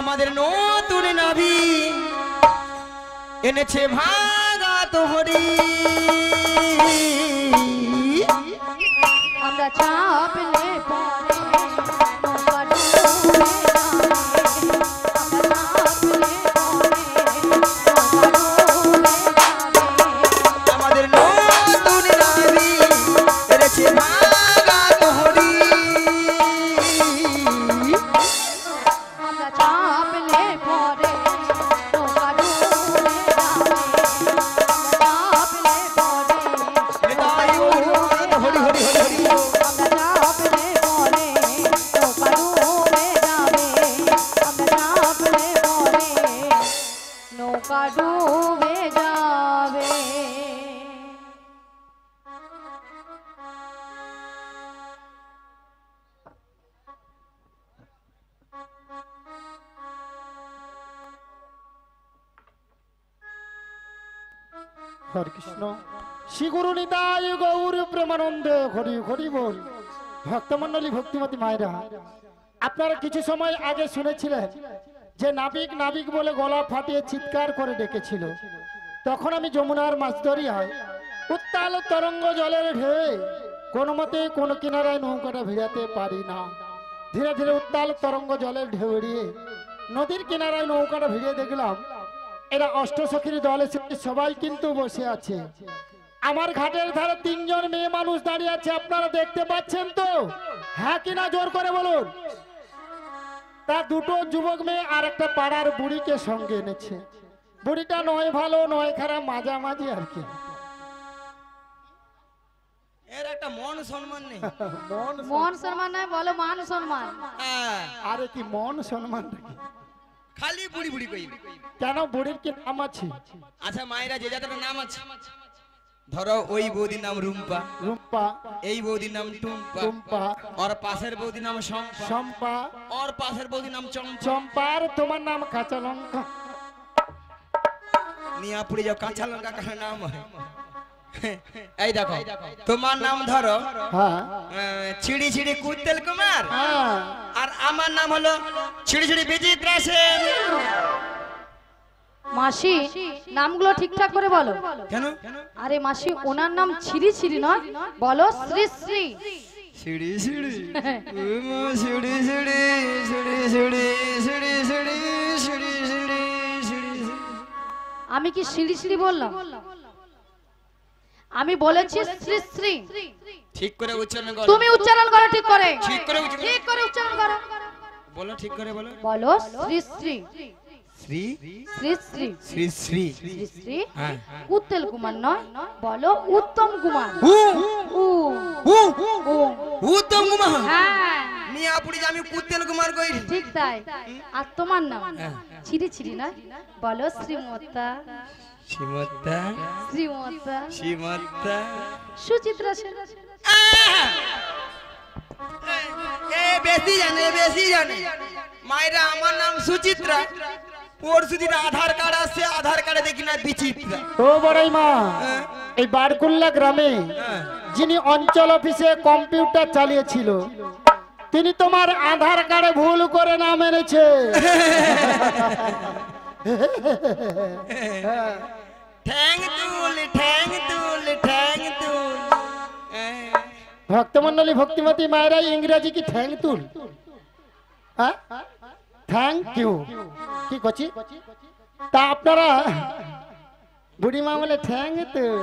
আমাদের নতুন নাভি এনেছে ভাগা তোহরি আমরা চাপলে পরে নৌকা ডুবে যাবে। হরে কৃষ্ণ শ্রী গুরু নিতাই গৌর প্রেমানন্দে হরি হরি বল। ভক্তমণ্ডলী ভক্তিমতী মায়েরা, আপনারা কিছু সময় আগে শুনেছিলেন যে নাবিক নাবিক বলে গলা ফাটিয়ে চিৎকার করে ডেকেছিল। তখন আমি যমুনার মাঝদরিয়ায় উত্তাল তরঙ্গ জলের ঢেউয়ে কোনো মতে কোনো কিনারায় নৌকাটা ভিড়াতে পারি না। ধীরে ধীরে উত্তাল তরঙ্গ জলের ঢেউ এড়িয়ে নদীর কিনারায় নৌকাটা ভিড়িয়ে দেখলাম এরা অষ্টসখীর দল এসে সবাই কিন্তু বসে আছে। আমার ঘাটের ধারে তিনজন মেয়ে মানুষ দাঁড়িয়ে আছে, আপনারা দেখতে পাচ্ছেন তো? হ্যাঁ কিনা জোর করে বলুন। তার দুটো যুবক মেয়ে আর একটা পাড়ার বুড়িকে সঙ্গে এনেছে। বুড়িটা নয় ভালো নয় খারাপ, মাঝামাঝি আর কি। এর একটা মন সম্মান নেই। মন সম্মান নাই, বলো মান সম্মান। আরে কি মন সম্মান নাকি? খালি বুড়ি বুড়ি কই। কেন বুড়ির কি নাম আছে? আচ্ছা মায়েরা যে যাদের নাম আছে, ধরো ওই বৌদির নাম রুম্পা, রুম্পা, এই বৌদির নাম টুম্পা, টুম্পা, আর পাশের বৌদির নাম শম্পা, শম্পা, আর পাশের বৌদির নাম চম্পা। চম্পা। আর তোমার নাম কাঁচা লঙ্কা। নিয়াপুরি যাও, কাঁচা লঙ্কা কার নাম হয়? এই দেখো তোমার নাম ধরো হ্যাঁ ছিড়ি ছিড়ি কুত্তেল কুমার, হ্যাঁ। আর আমার নাম হলো ছিড়ি ছিড়ি বিচিত্র সেন। মাসি নামগুলো ঠিকঠাক করে বলো। কেন? আরে মাসি ওনার নাম ছিরি ছিরি নয়, বলো শ্রী শ্রী। সিঁড়ি সিঁড়ি সিঁড়ি সিঁড়ি সিঁড়ি সিঁড়ি সিঁড়ি সিঁড়ি সিঁড়ি সিঁড়ি সিঁড়ি। আমি কি সিঁড়ি সিঁড়ি বললাম? আমি বলেছি শ্রী শ্রী। ঠিক করে উচ্চারণ করো। তুমি উচ্চারণ করো ঠিক করে। ঠিক করে উচ্চারণ, ঠিক করে উচ্চারণ করো। বলো ঠিক করে বলো। বলো শ্রী শ্রী শ্রী শ্রী শ্রী শ্রী শ্রী শ্রী শ্রী। হ্যাঁ। উত্তল কুমার নয়, বলো উত্তম কুমার। উ উ উ উ। উত্তম কুমার। হ্যাঁ মিয়াপুরি যে আমি কুত্তেল কুমার কই। ঠিক তাই। আর তোমার নাম ছিরি ছিরি নয়, বলো শ্রীমতা শ্রীমতা শ্রীমতা শ্রীমতা সুচিত্রা সেন। এ বেশি জানে, বেশি জানে। মায়েরা আমার নাম সুচিত্রা, পরশু দিন আধার কার্ড আসছে, আধার কার্ডে দেখি না বিচিত্রা। ও বড়াই মা, এই বারকুল্লা গ্রামে যিনি অঞ্চল অফিসে কম্পিউটার চালিয়েছিল তিনি তোমার আধার কার্ডে ভুল করে নাম এনেছে। ঠ্যাং তুল ঠ্যাং তুল ঠ্যাং তুল। ভক্তমন্ডলী ভক্তিমতী মায়েরা ইংরেজি কি থ্যাংক তুল? থ্যাংক ইউ কি করছি? তা আপনারা বুড়িমা বলে থ্যাংক তুল।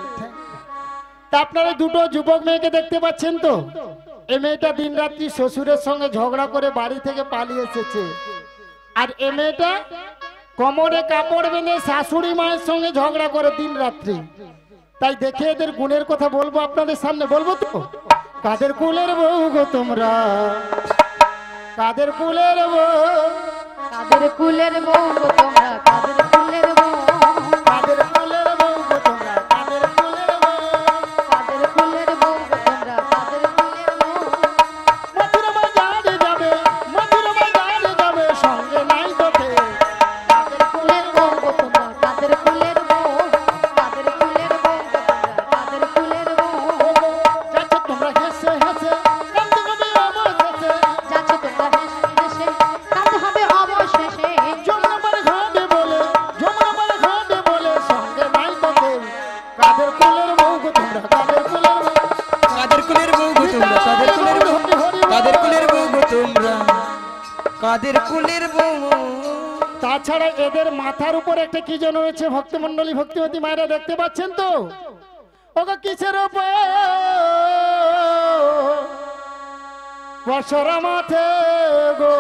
তা আপনারা দুটো যুবক মেয়েকে দেখতে পাচ্ছেন তো? এ মেয়েটা দিন রাত্রি শ্বশুরের সঙ্গে ঝগড়া করে বাড়ি থেকে পালিয়ে এসেছে, আর এ মেয়েটা কোমরে কাপড় বেঁধে শাশুড়ি মায়ের সঙ্গে ঝগড়া করে দিন রাত্রি। তাই দেখে এদের গুণের কথা বলবো আপনাদের সামনে, বলবো তো? কাদের কুলের বউ গো তোমরা, কাদের কুলের বউ, কাদের কুলের বউ গো তোমরা, কাদের কুলের বউ, কাদের কুলের বউ গো তোমরা, কাদের কুলের বউ, কাদের কুলের বউ গো তোমরা, কাদের কুলের বউ। মধুর বাজারে যাবে, মধুর বাজারে যাবে, সঙ্গে নাই তোকে। কাদের কুলের বউ গো তোমরা, কাদের কুলের বউ, কাদের কুলের বউ গো তোমরা, কাদের কুলের বউ। যাচ্ছ তোমরা হেসে হেসে, কান্দে হবে অবশেষে, যাচ্ছে তোমরা হেসে হেসে, কাঁদতে হবে অবশেষে। কাদের কুলের বউ তাছাড়া এদের মাথার উপর একটা কি যেন রয়েছে ভক্তমণ্ডলী ভক্তিমতী মায়েরা দেখতে পাচ্ছেন তো ওগো কিসের উপর বসরা মাঠে গো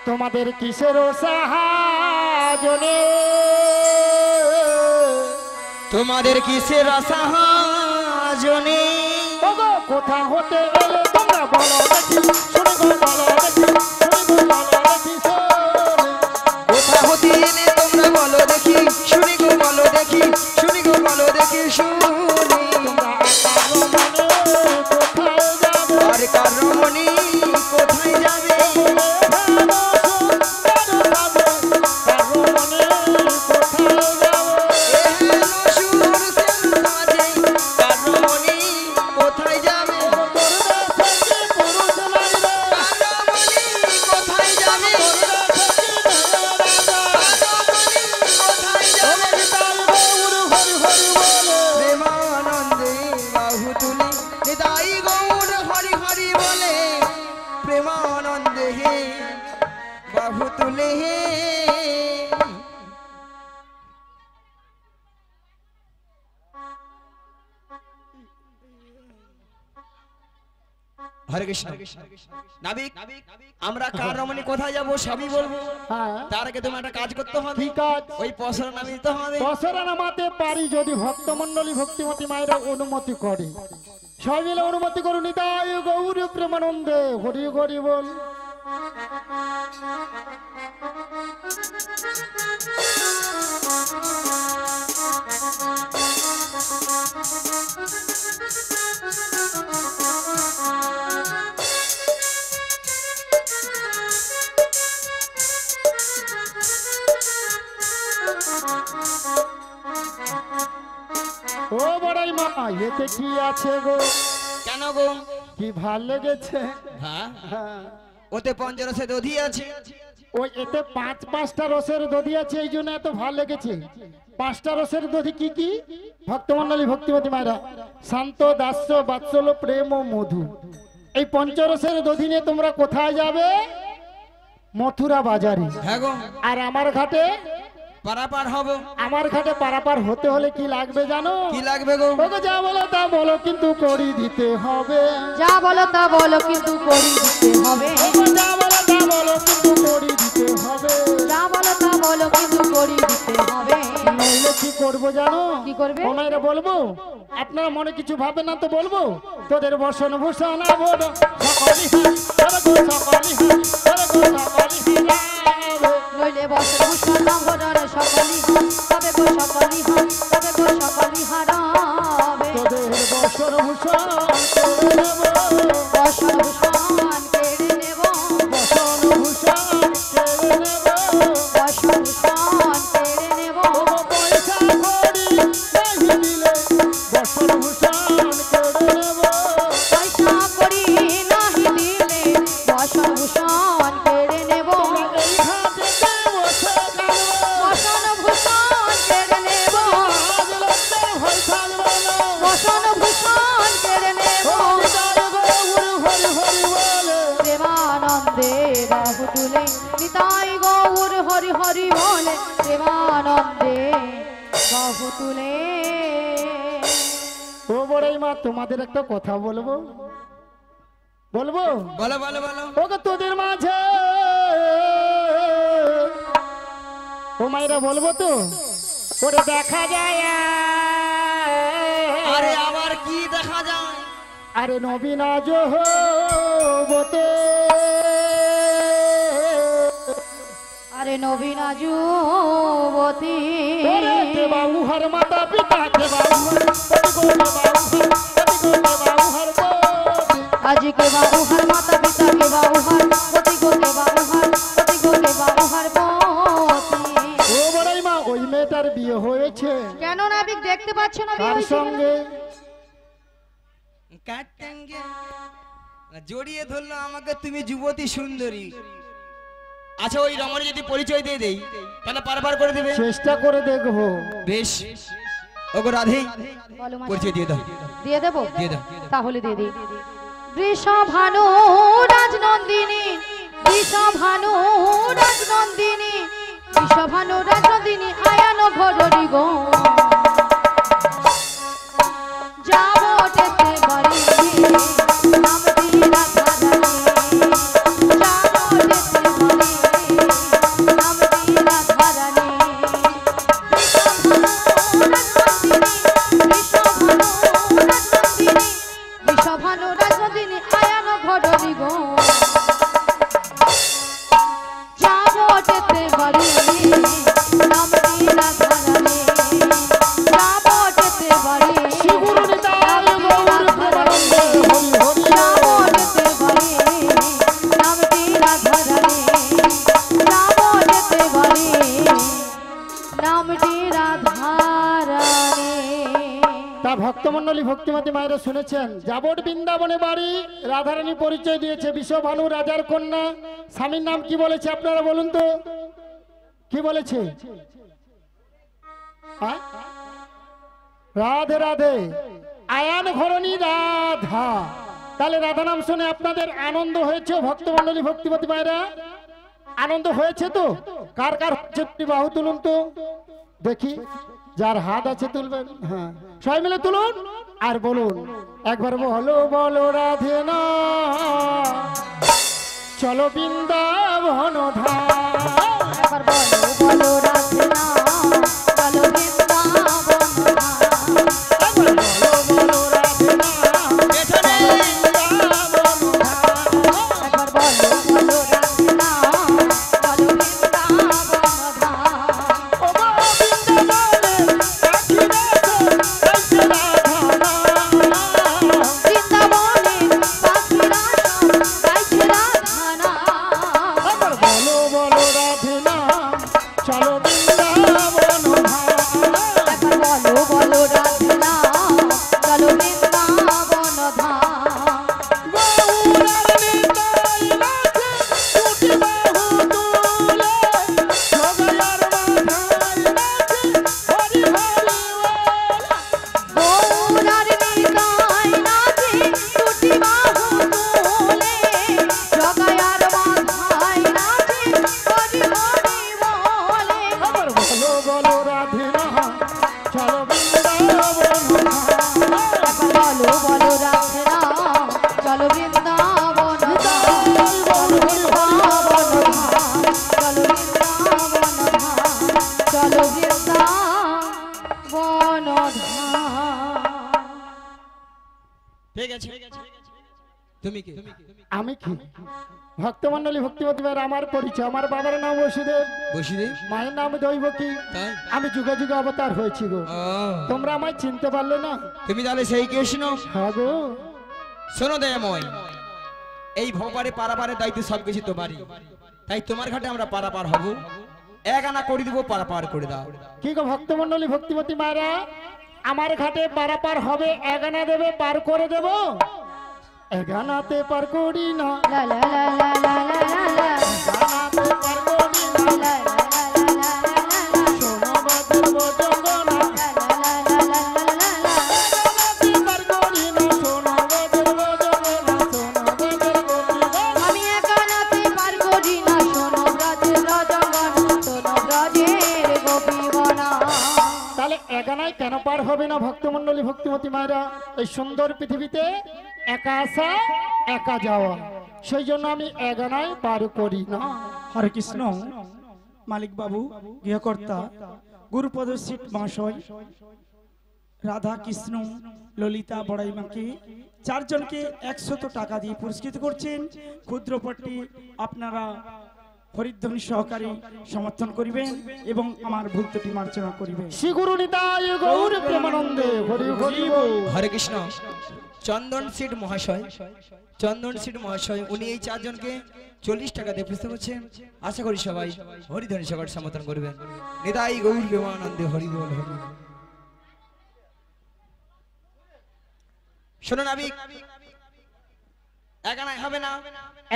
তোমাদের কিসের সাহায্যে তোমাদের কিসের সাহায্যে ওগো কোথা হতে এলে তোমরা বলো দেখি শুনে গো বলো দেখি শুনে গো বলো দেখি কোথা হতে এলে তোমরা বলো দেখি শুনি গো বলো দেখি শুনি গো বলো দেখি শুনি আর কার রমণী কোথায় যাবে প্রেমানন্দে বাহু তুলে হরে কৃষ্ণ নাবিক আমরা কার রমণী কোথায় যাবো সবই বলবো হ্যাঁ তার আগে তোমার একটা কাজ করতে হবে কি কাজ ওই পসরা নামে দিতে হবে বছরে নামাতে পারি যদি ভক্তমণ্ডলী ভক্তিমতী মায়েরা অনুমতি করে সবাই মিলে অনুমতি করুন নিতাই গৌর প্রেমানন্দে হরি হরি বল ও বড়াই মা এতে কি আছে গো কেন গো কি ভাল লেগেছে হ্যাঁ হ্যাঁ ওতে পঞ্চরসে দধি আছে ওই এতে পাঁচটা রসের দধি আছে এই জন্য এত ভাল লেগেছে 5টা রসের দধি কি কি ভক্তমণ্ডলী ভক্তিমতী মায়েরা শান্ত দাস্য বাৎসল্য প্রেম ও মধু এই পঞ্চরসের দধি নিয়ে তোমরা কোথায় যাবে মথুরা বাজারে হ্যাঁ গো আর আমার ঘাটে পারাপার হব আমার ঘাটে পারাপার হতে হলে কি লাগবে জানো কি লাগবে গো ওগো যা বলো তা বলো কিন্তু করি দিতে হবে যা বলো তা বলো কিন্তু করি দিতে হবে ওগো যা বলো তা বলো কিন্তু করি দিতে হবে যা বলো তা বলো কিন্তু করি দিতে হবে নইলে কি করবো জানো কি করবে? ওনারা বলবো আপনারা মনে কিছু ভাবে না তো বলবো তোদের বসন ভূষণ আভরণ সকলি হাত তোর গো সকলি হাত তোর গো সকলি হাত নইলে বসে ভূষণ আভরণ সকলি হাত তবে গো সকলি হাত তবে গো সকলি হারাবে তোদের বসন ভূষণ করে নেব বসন ভূষণ কেড়ে নেব বসন ভূষণ করে নেব বসন ভূষণ কেড়ে নেব ওগো পয়সা করি নাহি দিলে বসন ভূষণ করে নেব পয়সা করি নাহি দিলে বসন ভূষণ কেড়ে নেব এই ঘাটেতে বসে কাঁদবো বসন ভূষণ কেড়ে নেব আজ লজ্জার ভয় থাকবে না বসন ভূষণ কেড়ে নেব প্রেমানন্দে বাহু তুলে নিতাই গৌর হরি হরি বলে প্রেমানন্দে বাহু তুলে ও বড়াই মা তোমাদের একটা কথা বলবো বলবো বলো বলো বলো ওকে তোদের মাঝে ও মায়েরা বলবো তো ওরে দেখা যায় আরে আবার কি দেখা যায় আরে নবীন আজ হবতে আরে নবীন যুবতী ওরে কে বাবু হর মাতা পিতা কে বাবু হর পতি গো কে বাবু হর আজি কে বাবু হর মাতা পিতা কে বাবু হর পতি গো কে বাবু হর পতি গো কে বাবু হর পতি ও বড়াই মা ওই মেয়েটার বিয়ে হয়েছে কেন নাবিক দেখতে পাচ্ছ না তার সঙ্গে কাটেঙ্গে জড়িয়ে ধরলো আমাকে তুমি যুবতী সুন্দরী আচ্ছা ওই রমণী যদি পরিচয় দিয়ে দেই তাহলে পারবার করে দেবে চেষ্টা করে দেখবো বেশ ওগো রাধে বলো মা পরিচয় দিয়ে দাও দিয়ে দেবো দিয়ে দাও তাহলে দিয়ে দিই বৃষভানু রাজনন্দিনী বৃষভানু রাজনন্দিনী বৃষভানু রাজনন্দিনী আয়ান ঘররি গো যাবটেতে বাড়ি নাম দি রাধা রানী যাবটেতে বাড়ি নাম দি রাধা রানী বৃষভানু রাজনন্দিনী আয়ান ঘররি গো যাবটেতে বাড়ি নাম দি রাধা রানী যাবটেতে বাড়ি শিগুরু নিতাই গৌর প্রেমানন্দে হরি হরি যাবটেতে বাড়ি নাম দি রাধা রানী যাবটেতে বাড়ি নাম দি রাধা রানী। তা ভক্তমণ্ডলী ভক্তিমতী মায়েরা শুনেছেন যাবট বৃন্দাবনে বাড়ি রাধারানী পরিচয় দিয়েছে বিশ্বভানু রাজার কন্যা স্বামীর নাম কি বলেছে আপনারা বলুন তো কি বলেছে হ্যাঁ? রাধে রাধে আয়ান ঘরণী রাধা তাহলে রাধা নাম শুনে আপনাদের আনন্দ হয়েছে ভক্তমণ্ডলী ভক্তিমতী মায়েরা আনন্দ হয়েছে তো কার কার হচ্ছে একটি বাহু তুলুন তো দেখি যার হাত আছে তুলবেন হ্যাঁ সবাই মিলে তুলুন আর বলুন একবার বলো বলো রাধে না চলো বৃন্দাবন ধাম একবার বলো বলো রাধে না চলো বৃন্দাবন ধাম। একবার বলো বলো রাধে না পেছনে বৃন্দাবন ধাম একবার বলো বলো রাধে না চলো বৃন্দাবন ধাম। ও গো বৃন্দাবনে পাখি দেখো গাইছে রাধা নাম। বৃন্দাবনে পাখিরা সব গাইছে রাধা নাম। একবার বলো বলো রাধে না চলো বৃন্দাবন ধাম একবার বলো বলো রাধে না চলো বৃন্দাবন ধাম। গৌরার নিতাই নাচে দুটি বাহু তুলে জগায়ার মাথায় নাচে হরি হরি বল গৌরার নিতাই নাচে দুটি বাহু তুলে জগায়ার মাথায় নাচে হরি হরি বলে। আবার বলো বলো রাধে না চলো বৃন্দাবন ধাম একবার বলো বলো রাধে না চলো বৃন্দাবন ধাম। হরি হরি বৃন্দাবন ধাম চলো বৃন্দাবন ধাম চলো বৃন্দাবন ধাম। ঠিক আছে তুমি কি আমি কি ভক্তমণ্ডলী ভক্তিমতী মায়ের আমার পরিচয় আমার বাবার নাম বসুদেব বসিদে মায়ের নাম দৈবকী তাই আমি যুগে যুগে অবতার হয়েছি গো ও, তোমরা আমায় চিনতে পারলে না তুমি তাহলে সেই কৃষ্ণ হ্যাঁ গো শোনো দয়াময় এই ভবারে পারাপারের দায়িত্ব সবকিছু তোমারই তাই তোমার ঘাটে আমরা পারাপার হব এক আনা করে দিব পারাপার করে দাও কি গো ভক্তমণ্ডলী ভক্তিমতী মায়েরা আমার ঘাটে পারাপার হবে এগানা দেবে পার করে দেব এগানাতে পার করি না লা লা লা লা লা লা লা লা। এগানাতে পার করি না লা লা লা লা লা লা লা। শোনো বাদর বজঙ্গনা লা লা লা লা লা লা লা। এগানাতে পার করি না শোনো বাদর বজঙ্গনা শোনো বাদর বজঙ্গনা আমি একানাতে পার করি না শোনো ব্রজের রজগণ শোনো ব্রজের গোপীগণা। তাহলে এগানায় কেন পার হবে না ভক্তমণ্ডলী ভক্তিমতী মায়েরা এই সুন্দর পৃথিবীতে একা আসা একা যাওয়া সেই জন্য আমি এগানায় পার করি না হরে কৃষ্ণ মালিক বাবু গৃহকর্তা গুরুপদ সিট মহাশয় রাধা কৃষ্ণ ললিতা বড়াইমাকে চারজনকে 100 টাকা দিয়ে পুরস্কৃত করছেন ক্ষুদ্রপট্টি আপনারা হরিধ্বনি সহকারে সমর্থন করিবেন এবং আমার ভুল ত্রুটি মার্জনা করিবেন শ্রী গুরু নিতাই গৌর প্রেমানন্দে হরি হরি বল। হরে কৃষ্ণ চন্দন সিট মহাশয় উনি এই চারজনকে 40 টাকা দিয়ে পুরস্কৃত করছেন আশা করি সবাই হরিধ্বনি সহকারে সমর্থন করবেন নিতাই গৌর প্রেমানন্দে হরি বল হরি বল। শোনো নাবিক এক আনায় হবে না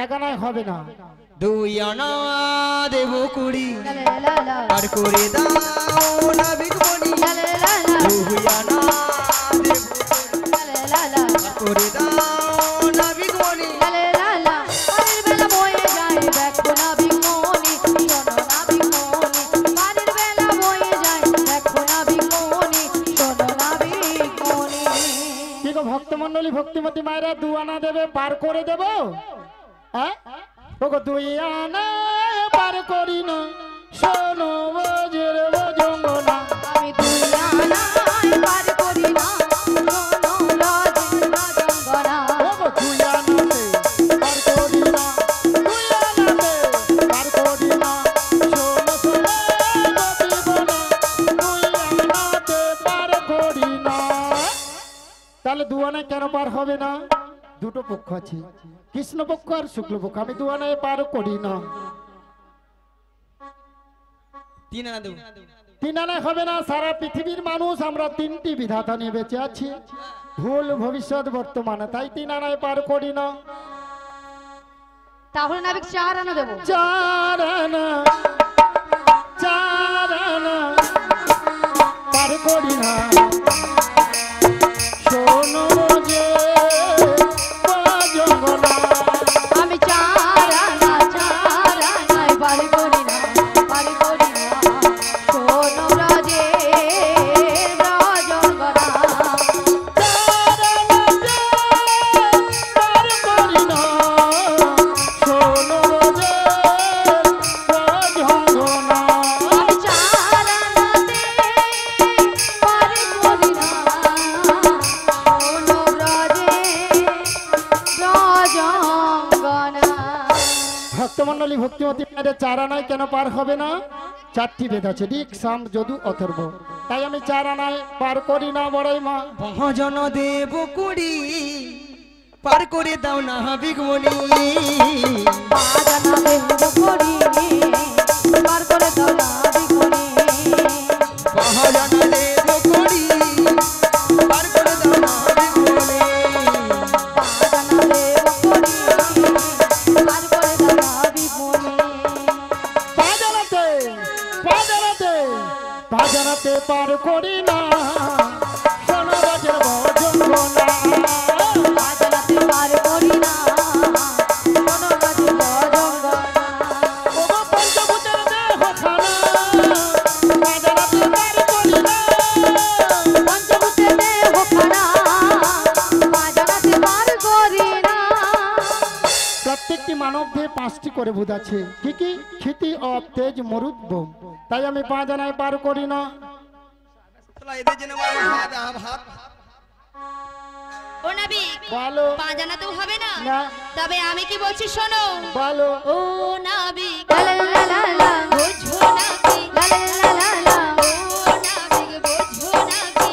এগানায় হবে না দুই আনা দেব কুড়ি লা লা লা লা। পার করে দাও নাবিক মনি লা লা লা লা। দুই আনা দেব লা লা লা লা। করে দাও নাবিক মনি লালে লালা বাড়ির বেলা বয়ে যায় দেখো নাবিক মনি শোনো নাবিক মনি বাড়ির বেলা বয়ে যায় দেখো নাবিক মনি শোনো নাবিক মনি কি গো ভক্তমণ্ডলী ভক্তিমতী মায়েরা দুয়ানা দেবে পার করে দেব হ্যাঁ ওগো দুই আনা পার করি না শোনো বজের বজঙ্গনা আমি দুই আনায় পার করি না শোনো রাজের রাজঙ্গনা ওগো দুই আনাতে পার করি না দুই আনাতে পার করি না শোনো শোনো বজবনা দুই আনাতে পার করি না। তাহলে দুয়ানায় কেন পার হবে না? দুটো পক্ষ আছে, কৃষ্ণ পক্ষ আর শুক্ল পক্ষ। আমি দুয়ানায় পার করি না। তিন আনা দেব তিন আনায় হবে না। সারা পৃথিবীর মানুষ আমরা তিনটি বিধাতা নিয়ে বেঁচে আছি, ভুল ভবিষ্যৎ বর্তমানে, তাই তিন আনায় পার করি না। তাহলে নাবিক 4 আনা দেব। চার আনা পার করি না শোনো যে বজঙ্গনা আমি 4 আনায় পার করি না শোনো রাজের রাজঙ্গনা ভক্তমণ্ডলী ভক্তিমতী মায়ের চার আনায় কেন পার হবে না? চারটি বেদ আছে, ঋক সাম যদু অথর্ব, তাই আমি চার আনায় পার করি না। বড়াই মা ভজন দেব কুড়ি পার করে দাও নাবিক মনি বাজানা দেব করি পার করে দাও নাবিক মনি ভজন দেব কুড়ি পার করে দাও নাবিক মনি বাজানা দেব করি পার করে দাও নাবিক মনি বাজানাতে পার করি না শোনো রাজের বজঙ্গনা বাজানাতে পার করি না শোনো রাজের বজঙ্গনা ওগো পঞ্চভূতের দেহ খানা বাজানাতে পার করি না পঞ্চভূতের দেহ খানা বাজানাতে পার করি না। প্রত্যেকটি মানব দেহে 5টি করে ভূত আছে। কি কি? ক্ষিতি, অপ, তেজ, মরুদ, বোম। তাই আমি 5 আনায় পার করি না। এদের জন্য আমার হাত ও নাবিক বলো পা জানাতেও হবে না না তবে আমি কি বলছি শোনো বলো ও নাবিক লা লা লা লা বুঝো নাকি লা লা লা লা ও নাবিক বুঝো নাকি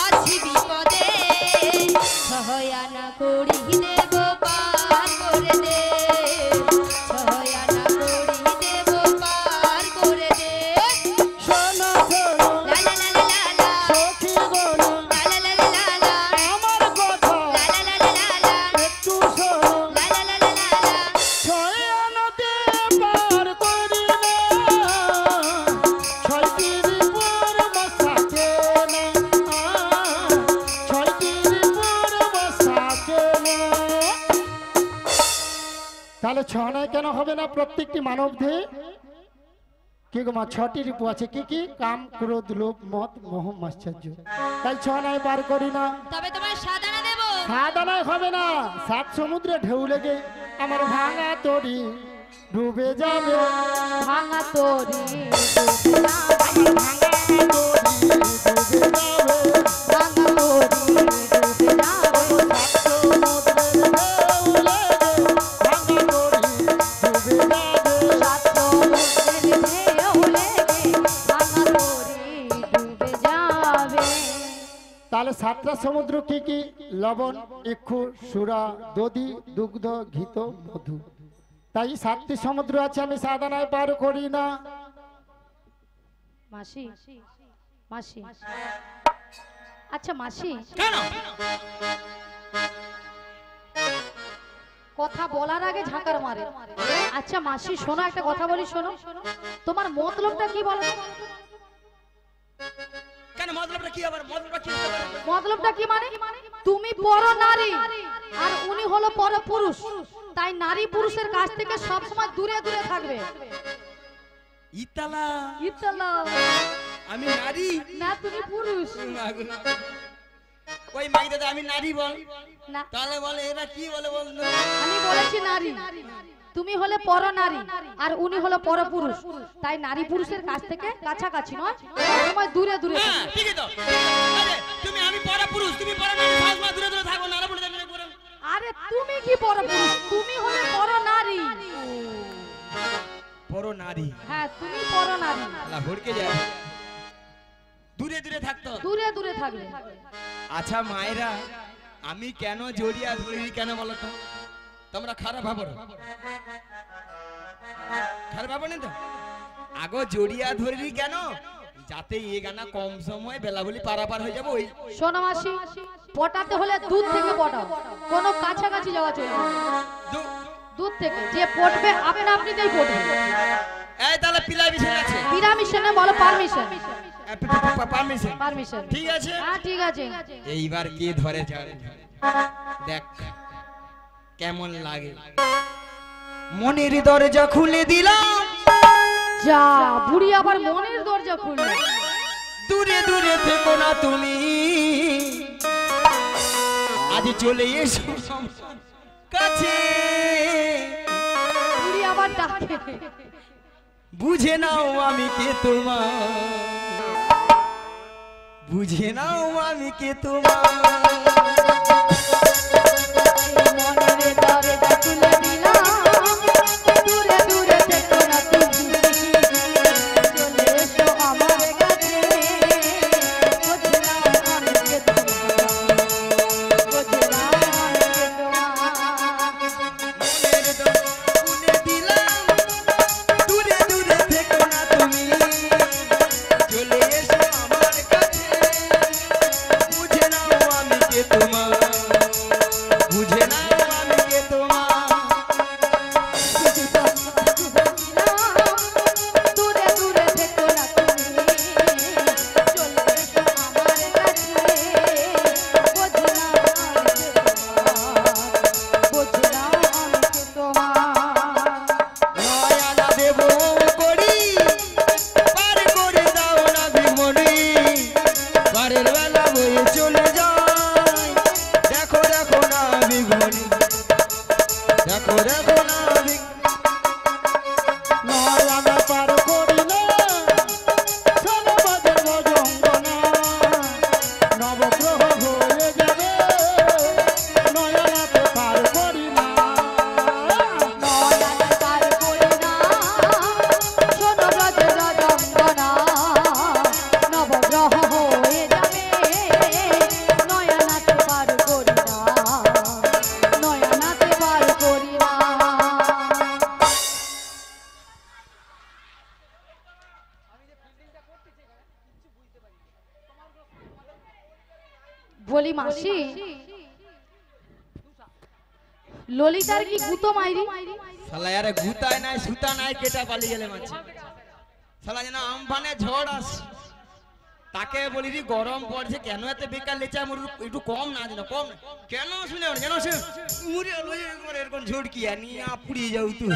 আছি বিপদে ছয়আনা করি দেব পার করে দে ছয়আনা করি দেব পার করে দে শোনো শোনো লা লা লা লা লা সখী গোনা লা লা লা লা লা আমার কথা লা লা লা লা লা একটু শোনো লা লা লা লা লা ছয় আনাতে পার করি না ছয়টির পর বসাকে না ছয়টির পর বসাকে না। তাহলে 6 আনায় কেন হবে না? প্রত্যেকটি মানব দেহে কি গো মা 6টি রিপু আছে। কি কি? কাম, ক্রোধ, লোভ, মদ, মোহ, মাশ্চর্য। তাই 6 আনায় পার করি না। তবে তোমার সাদানা দেব 7 আনায় হবে না। 7 সমুদ্রে ঢেউ লেগে আমার ভাঙা তরি ডুবে যাবে। ভাঙা তোরি ডুবে না আমার ভাঙা তরি ডুবে যাবে। ভাঙা তোরি ডুবে যাবে 7 সমুদ্রের ঢেউ লেগে ভাঙা তরি ডুবে যাবে। সাত সমুদ্রের ঢেউ লেগে ভাঙা তোরি ডুবে যাবে। তাহলে 7টা সমুদ্র কি কি? লবণ, ইক্ষু, সুরা, দধি, দুগ্ধ, ঘিত, মধু। তাই 7টি সমুদ্র আছে, আমি 7 আনায় পার করি না। মাসি মাসি আচ্ছা মাসি কেন কথা বলার আগে ঝাঁকার মারে। আচ্ছা মাসি শোনো, একটা কথা বলি শোনো, তোমার মতলবটা কি বলো? কেন মতলবটা কি আবার মতলবটা কি হতে পারে? মতলবটা কি মানে? তুমি বড় নারী, আর উনি হলো পরপুরুষ, তাই নারী পুরুষের কাছ থেকে সবসময় দূরে দূরে থাকবে। ইতালা ইতালা আমি নারী না, তুমি পুরুষ। ওই মাই দাদা আমি নারী বল, না, তাহলে বলে এরা কি বলে বল তো? আমি বলেছি নারী, তুমি হলে পরনারী আর উনি হলো পরপুরুষ, তাই নারী পুরুষের কাছ থেকে কাছাকাছি নয়, সবসময় দূরে দূরে হ্যাঁ থাকবে। ঠিকই তো। আরে তুমি আমি পরপুরুষ, তুমি পরনারী, সবসময় দূরে দূরে থাকো না বলে জানি করে। আরে তুমি কি পরপুরুষ, তুমি হলে পরনারী। পরনারী হ্যাঁ, তুমি পরনারী, আলা ভড়কে যায়, দূরে দূরে থাকতো। দূরে দূরে থাকবে। আচ্ছা মায়েরা, আমি কেন জড়িয়া ধরি কেন বলো তো? তোমরা খারাপ ভাবো না, খারাপ ভাবো না তো? আগো জড়িয়া ধরি কেন? যাতে এ গানা কম সময় বেলা বলি পারাপার হয়ে যাবো। ওই শোনো মাসি, পটাতে হলে দুধ থেকে পটাও, কোনো কাছাকাছি যাওয়া চলবে না। দু- দুধ থেকে যে পটবে আপনা আপনিতেই পটবে। এই তাহলে পিলাই বিছানা আছে, পিরামিশনে বলো পারমিশন। পারমিশন পারমিশন, ঠিক আছে। হ্যাঁ ঠিক আছে। এইবার কে ধরে যাবে দেখ কেমন লাগে। মনের দরজা খুলে দিলাম, যা বুড়ি আবার মনের দরজা খুললো। দূরে দূরে থেকো না তুমি, আজ চলে এসো আমার কাছে। বুড়ি আবার ডাকে। বুঝে নাও আমি কে তোমার, বুঝে নাও আমি কে তোমার। মনের দরজা খুলে দিলাম, দূরে দূরে থেকো না তুমি, চলে এসো আমার কাছে। বুঝলাম আমি কে তোমার, বুঝলাম আমি কে তোমার। মনের দরজা খুলে দিলাম, দূরে দূরে থেকো না তুমি, চলে এসো আমার কাছে। বুঝে নাও আমি কে তোমার, বুঝে নাও আমি কে তোমার। দূরে দূরে থেকো না তুমি, চলে এসো আমার কাছে। বুঝলাম আমি কে তোমার, বুঝলাম আমি কে তোমার। নয়না দেব করি, পার করে দাও না বিমনি, পারের বেলা বয়ে চলে যায়। দেখো দেখো না বিমনি, দেখো দেখো না নয়না পার করিলে চলে বাজে বজঙ্গনা, নবগ্রহ হয়ে যাবে নয়নাতে পার করি না। নয়না পার করি না, শোনো ব্রজের রজঙ্গনা, নবগ্রহ হয়ে যাবে। নয়নাতে পার করি না, নয়নাতে পার করি না। বলি মাসি, ললিতার কি গুতো মাইরি? শালা আরে গুতায় নাই সুতা নাই কেটা পালিয়ে গেলে মাছি। শালা যেন আমফানে ঝড় আস, তাকে বলি রে গরম পড়ছে কেন এত বেকার লেচা মোর একটু কম না দিন কম না। কেন শুনে কেন সে মুড়ি লয়ে করে এরকম ঝড় কি আনি আপুড়িয়ে যাও তুই।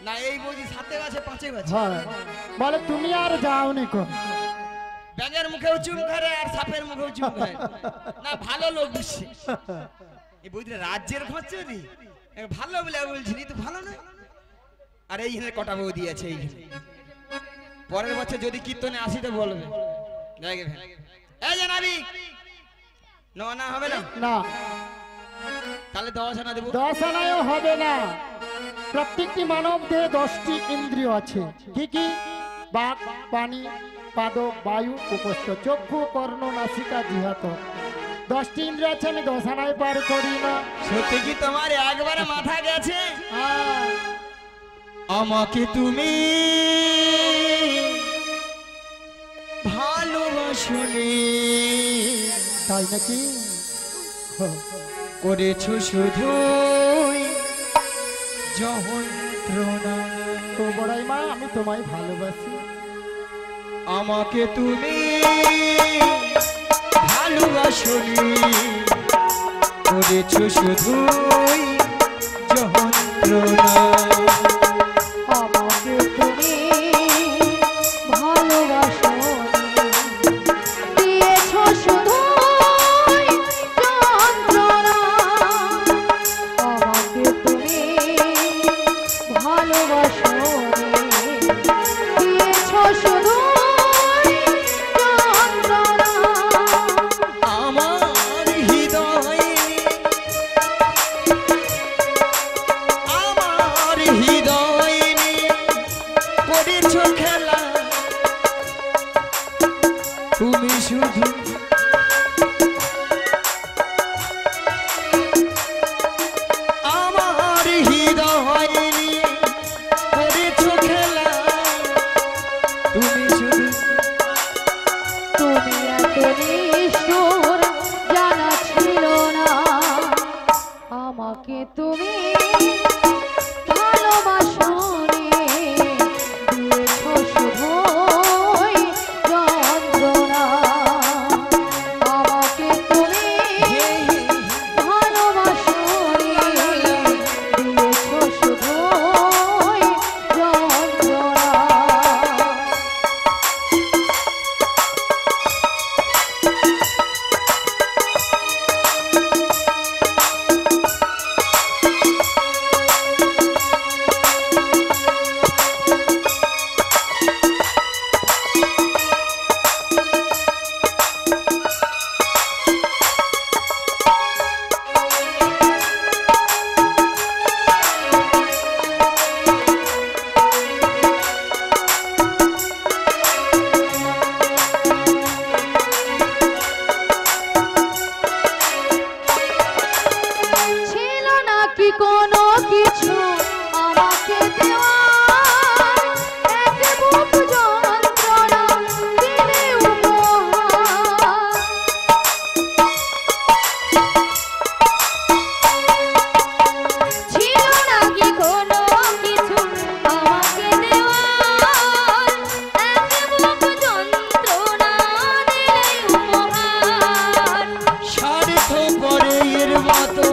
না এই বৌদি সাথে আছে পাঁচে আছে, হ্যাঁ, বলে তুমি আর যাওনি কোন। ব্যাঙের মুখেও চুম করে আর সাপের মুখেও চুম করে। না ভালো লোক বুঝছে এই বৌদিরা রাজ্যের খরচে রে, ভালো বলে বলছিলি তো ভালো না। আর এইখানে কটা বৌদি আছে এইখানে, পরের বছর যদি কীর্তনে আসি তো বলবে দেখবে। এই যে নাবিক না হবে না, না, তাহলে 10 আনা দেবো। 10 আনায়ও হবে না। প্রত্যেকটি মানব দেহে 10টি ইন্দ্রিয় আছে। কি কি? বাক, পানি, পাদক, বায়ু, উপস্থ, চক্ষু, কর্ণ, নাসিকা, জিহ্বা। 10টি ইন্দ্রিয় আছে, আমি 10 আনায় পার করি না। সত্যি কি তোমার একবারে মাথা গেছে? হ্যাঁ, আমাকে তুমি ভালোবাসলে তাই নাকি? করেছো শুধু যন্ত্রণা। তো বড়াই মা, আমি তোমায় ভালোবাসি। আমাকে তুমি ভালোবাসনি করেছো শুধুই যন্ত্রণা আমাকে তুমি ভালোবাসোনি দিয়েছো শুধুই যন্ত্রণা আমাকে তুমি ভালোবাসোনি দিয়েছো শুধুই যন্ত্রণা আমার হৃদয়ে করেছো খেলা তুমি শুধু আমার হৃদয় নিয়ে করেছো খেলা তুমি শুধু তুমি এত নিষ্ঠুর জানা ছিল না আমাকে তুমি ভালোবাসোনি দিয়েছো শুধুই যন্ত্রণা আমাকে তুমি ভালোবাসোনি দিয়েছো শুধুই যন্ত্রণা ছিল নাকি কোনো কিছু আমাকে দেওয়ার এক বুক যন্ত্রণা দিলে উপহার ছিল নাকি কোনো কিছু আমাকে দেওয়ার এক বুক যন্ত্রণা দিলে উপহার স্বার্থ পরে এর মতো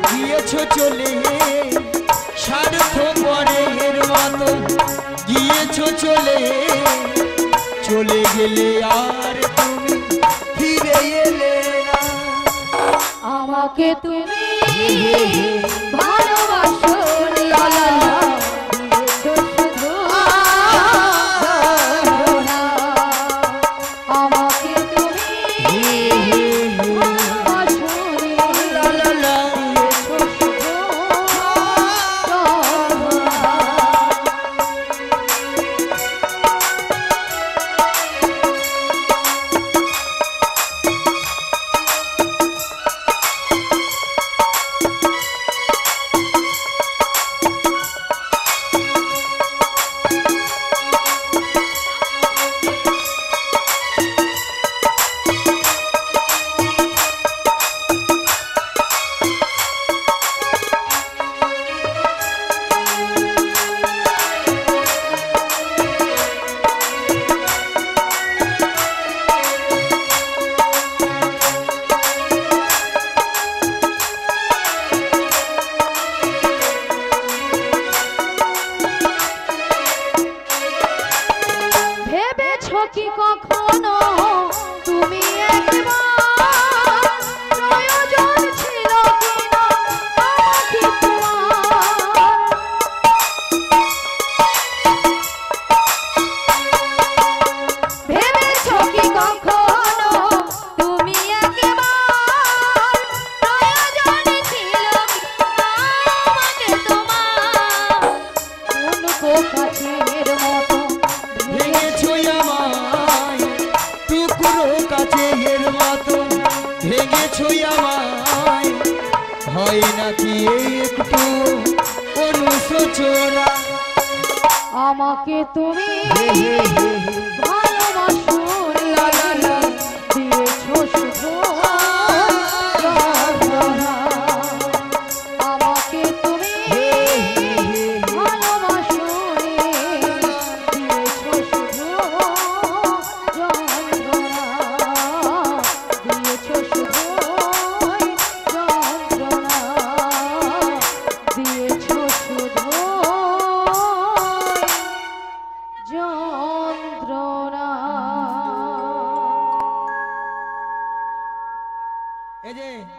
গিয়েছো চলে স্বার্থ পরে এর মতো গিয়েছো চলে চলে গেলে আর তুমি ফিরে এলে না আমাকে তুমি ভালোবাসোনি দিয়েছো শুধু যন্ত্রণা আমাকে তুমি ভালোবাসোনি লা লা লা দিয়েছো শুধু যন্ত্রণা ভেবেছো কি কখনো তুমি একবার প্রয়োজন ছিল কিনা আমাকে তোমার ভেবেছো কি কখনো তুমি একবার প্রয়োজন ছিল কিনা আমাকে তোমার কোন কাছের মতো ভেঙেছো আমায় টুকরো কাছে এর মতো ভেঙেছো আমায় হয় নাকি একটু অনুশোচনা আমাকে তুমি ভালোবাসোনি লা লা লা দিয়েছো শুধু যন্ত্রণা আমাকে তুমি ভালোবাসোনি দিয়েছো শুধু যন্ত্রণা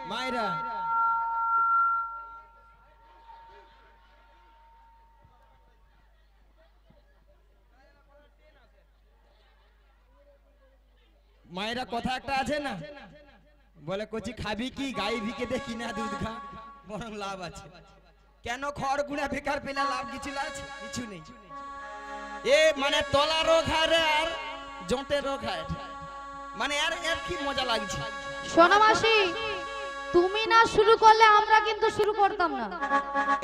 মায়েরা মায়েরা কথা একটা আছে না, বলে কচি খাবি কি গাই ভিকে দে কিনা দুধ খা, বরং লাভ আছে। কেন খড় গুঁড়া বেকার পেলে লাভ কিছু আছে? কিছু নেই। এ মানে তলা রোগ হয় রে, আর জোঁটে রোগ হয়, মানে আর এর কি মজা লাগছে। শোনো মাসি, তুমি না শুরু করলে আমরা কিন্তু শুরু করতাম না।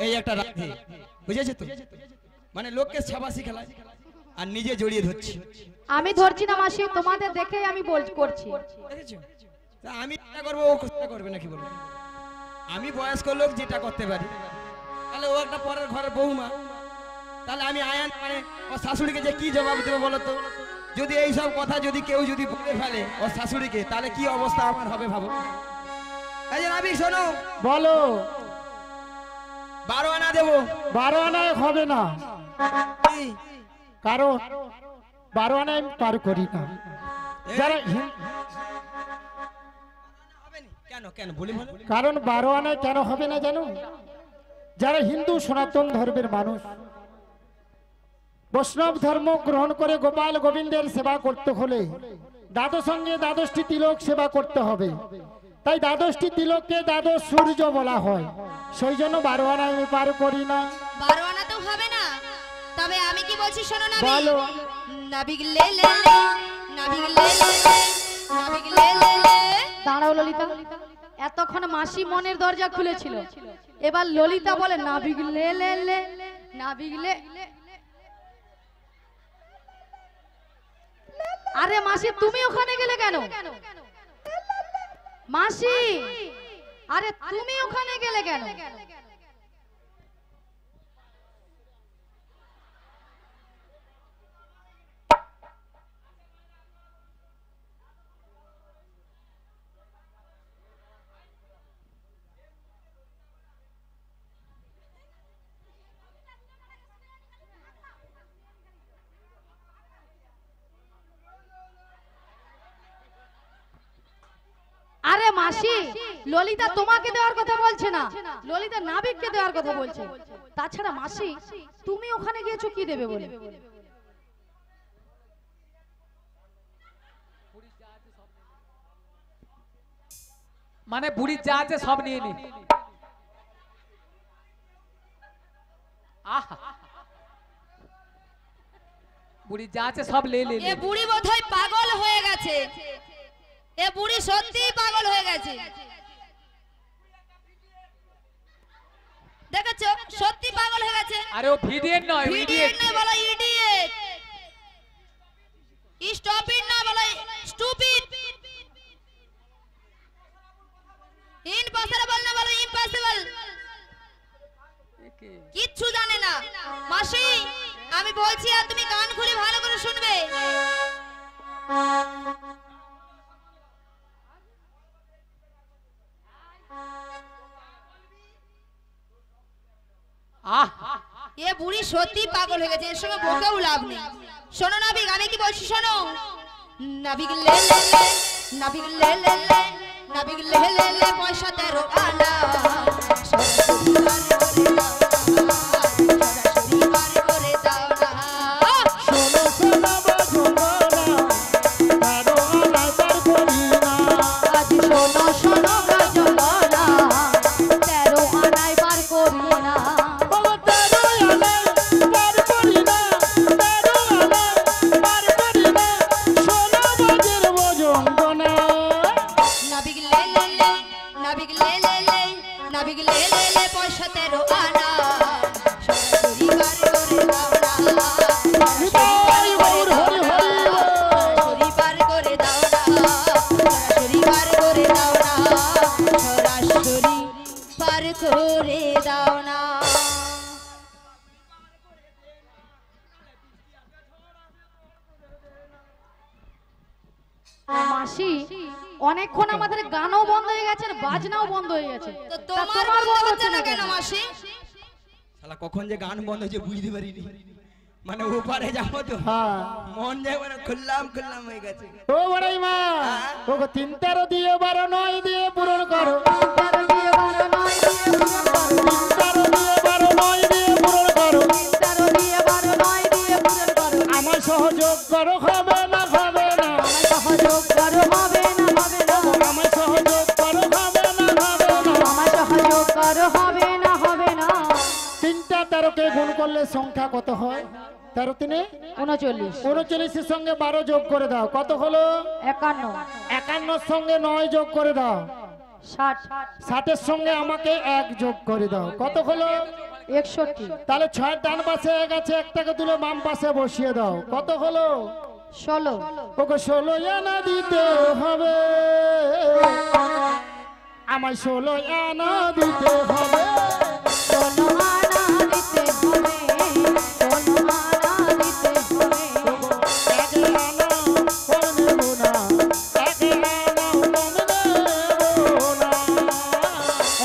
এই একটা রাধে, বুঝেছো তো, মানে লোককে ছাবাসি খেলায় আর নিজে জড়িয়ে ধরছি। আমি ধরছি না মাসি, তোমাদের দেখেই আমি করছি। দেখেছো? তা আমি এটা করবো, ও চেষ্টা করবে নাকি বলো? আমি বয়স্ক লোক যেটা করতে পারি, তাহলে ও একটা পরের ঘরের বৌমা, তাহলে আমি আয়ান মানে ও শাশুড়িকে যে কি জবাব দেবো বলো তো? যদি এই সব কথা যদি কেউ যদি বলে ফেলে ও শাশুড়িকে, তাহলে কি অবস্থা আমার হবে ভাবো। এই যে রাবি শোনো, বলো। 12 আনা দেবো। 12 আনায় হবে না, কি? কারণ 12 আনায় আমি পার করি না। যারা হবে না। কেন কেন বলি বলো? কারণ 12 আনায় কেন হবে না জানো? যারা হিন্দু সনাতন ধর্মের মানুষ, বৈষ্ণব ধর্ম গ্রহণ করে গোপাল গোবিন্দের সেবা করতে হলে দ্বাদশঙ্গে দ্বাদশটি তিলক সেবা করতে হবে। তাই দ্বাদশটি তিলককে দ্বাদশ সূর্য বলা হয়, সেই জন্য 12 আনায় আমি পার করি না। 12 আনা তো হবে না, তবে আমি কি বলছি শোনো না। বলো। নাবিক লে লে লে, নাবিক লে লে লে, নাবিক লে লে লে। দাঁড়াও ললিতা, এতক্ষণ মাসি মনের দরজা খুলেছিল, এবার ললিতা বলে নাবিক লে লে লে, নাবিক লে। আরে মাসি তুমি ওখানে গেলে কেন? মাসি, আরে তুমি ওখানে গেলে কেন? আরে মাসি, ললিতা তোমাকে দেওয়ার কথা বলছে না, ললিতা নাবিককে দেওয়ার কথা বলছে। তাছাড়া মাসি তুমি ওখানে গিয়েছো কি দেবে বলে? মানে বুড়ির যা আছে সব নিয়ে নি। আহা, বুড়ির যা আছে সব লে লে। এ বুড়ি বোধহয় পাগল হয়ে গেছে, এ বুড়ি সত্যিই পাগল হয়ে গেছে। দেখেছো, সত্যি পাগল হয়ে গেছে। আরে ও ভিডিয়েট নয়, ইডিয়েট না বলো, ইডিয়েট। স্টপিড না বলো, স্টুপিড। ইম্পসিবল না বলো, ইম্পসিবল। কিচ্ছু জানে না। মাসি আমি বলছি, আর তুমি কান খুলে ভালো করে শুনবে। এ বুড়ি সত্যি পাগল হয়ে গেছে, এর সঙ্গে বকেও লাভ নেই। শোনো নাবিক, আমি কি বলছি শোনো। নাবিক লে লে লে, নাবিক লে লে লে, নাবিক লে লে লে, পয়সা 13 আনা। মাসি অনেকক্ষণ আমাদের গানও বন্ধ হয়ে গেছে, বাজনাও বন্ধ হয়ে গেছে, তো তোমার বন্ধ হচ্ছে না কেন মাসি? শালা কখন যে গান বন্ধ হয়েছে বুঝতে পারিনি। মানে ওপারে যাবো তো হ্যাঁ মন যাবে না খুললাম খুললাম হয়ে গেছে ও বড়াই মা ওগো 3 13 দিয়ে 12 9 দিয়ে পূরণ করো 13 দিয়ে 12 9 দিয়ে পূরণ করো 13 দিয়ে 12 9 দিয়ে পূরণ করো 13 দিয়ে 12 9 দিয়ে পূরণ করো আমার সহযোগ করো হবে না হবে না আমায় সহযোগ করো হবে না হবে না আমার সহযোগ করো হবে না হবে না আমায় সহযোগ করো হবে না হবে না 3টা 13 কে গুণ করলে সংখ্যা কত হয় 13 3 39 39 এর সঙ্গে 12 যোগ করে দাও কত হলো 51 51 এর সঙ্গে 9 যোগ করে দাও 60 60 এর সঙ্গে আমাকে 1 যোগ করে দাও কত হলো 61 তাহলে 6 ডান পাশে এক আছে একটাকে তুলে বাম পাশে বসিয়ে দাও কত হলো 16 ওকে 16 আনা দিতে হবে আমায় 16 আনা দিতে হবে 16 আনা দিতে হবে 16 আনা দিতে হবে একে আনা কম নেব না একে আনা কম নেব না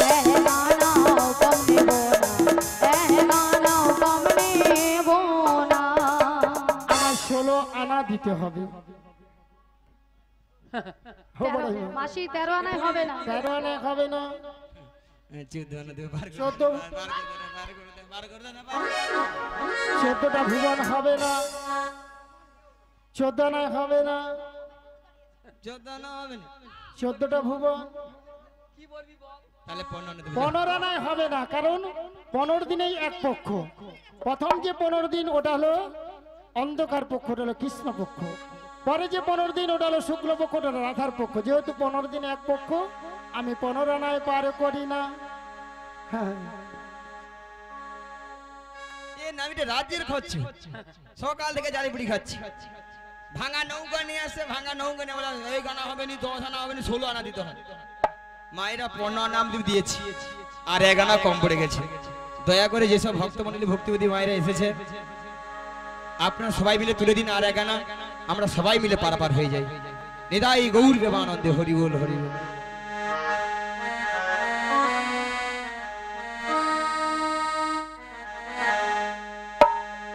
এহগানাও কম নেব না এহগানাও কম নেব না আমার 16 আনা দিতে হবে মাসি 13 আনায় হবে না 13 আনা হবে না 14 আনা দেবে বার করে 14 বার করে দে না 14টা ভুবন হবে না 14 আনায় হবে না 14 আনা হবে না 14টা ভুবন তাহলে 15 আনা দেবে 15 আনায় হবে না কারণ 15 দিনেই এক পক্ষ প্রথম যে 15 দিন ওটা হলো অন্ধকার পক্ষ ওটা হলো কৃষ্ণ পক্ষ পরে যে 15 দিন ওটা হলো শুক্ল পক্ষ ওটা হলো রাধার পক্ষ যেহেতু 15 দিন এক পক্ষ আমি 15 আনায় পার করি না হ্যাঁ এ নামিটা রাজ্যের খরচ সকাল থেকে জালি পুরি খাচ্ছি ভাঙা নৌকা নিয়ে আসে ভাঙা নৌকা নিয়ে বলে এই গানা হবে নি 10 আনা হবে নি 16 আনা দিতে হবে মায়েরা 15 নাম দিয়েছি আর 1 আনা কম পড়ে গেছে দয়া করে যেসব ভক্তমণ্ডলী ভক্তিবতী মায়েরা এসেছে আপনারা সবাই মিলে তুলে দিন আর 1 আনা আমরা সবাই মিলে পারাপার হয়ে যাই নিতাই গৌর প্রেমানন্দে হরি বল হরি বল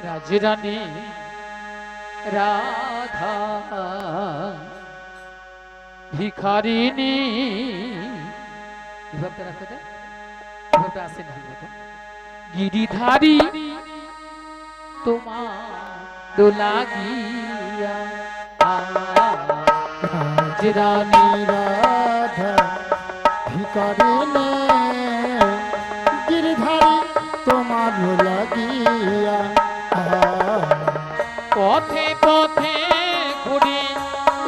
রাজরানী রাধা ভিখারিণী বিভক্ত রাখতে দে বিভক্ত আসে না বিভক্ত গিরিধারী তোমার দোলাগিয়া রাজরানী রাধা ভিকারিণী গিরিধারী তোমার লাগিয়া পথে পথে ঘুরি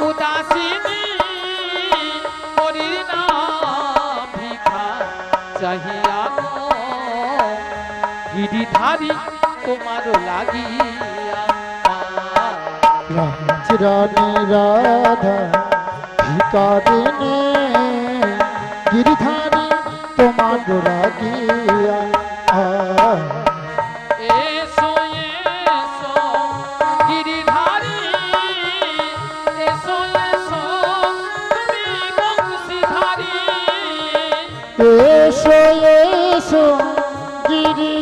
উদাসিনী করি না ভিখা চাহিয়া গো গিরিধারী তোমার লাগিয়া রাজরানী রাধা ভিকারিণী গিরিধারী তোমার লাগিয়া এসো এসো গিরিধারী এসো এসো তুমি বংশীধারী এসো এসো গিরি